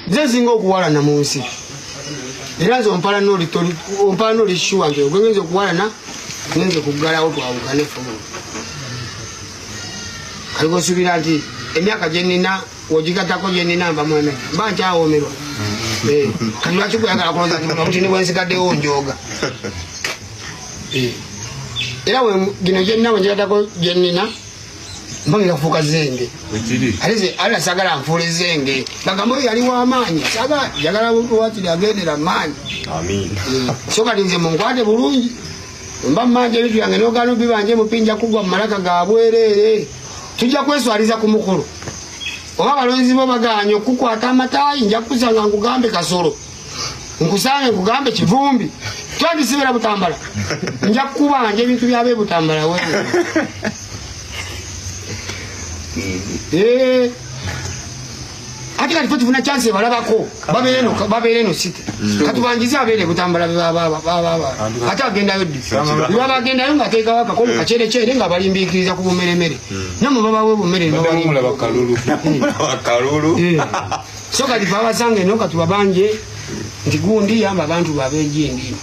nze singa okuwalana mu nsi era nze ompala noli shuwa nti ogwenze okuwalana ngenze kuggalawo twawukane fumu kali gosuubira nti emyaka gye nnina wogigatako gye nnina mba mwene mba nkyawoomerwa kati lwaki kuyagala kuloza nti ne bwensigaddewo njooga era gino gye nnina wengigatako gye nnina mbagera kufuuka zenge ate sagala nfuula zenge bagamba oyo yali w'amaanyi saga jagala watiri agendera amaanyi so kati nze munkwate bulungi mba mmanja ebintu yange n'ogaano bibanje mupinja kugwa mu malaka ga bwereere tujja kweswaliza ku mukulu oba abalonzi bo baganye okukwata amataayi nja kukusanga nkugambe kasolo nkusange nkugambe kivumbi twandisibira Butambala nja kukubanja ebintu byabe Butambala wewe ati kati tufuna chance balabako babeere no site katubangiza abeere Butambala ate agendayo ddi baba agendayo ng'ateeka wakakono kacerecere nga balimbikiriza ku bumeremere namwe babawe bumere bakalulu so kati babasange no katubabanje nti gundi yamba abantu babejindi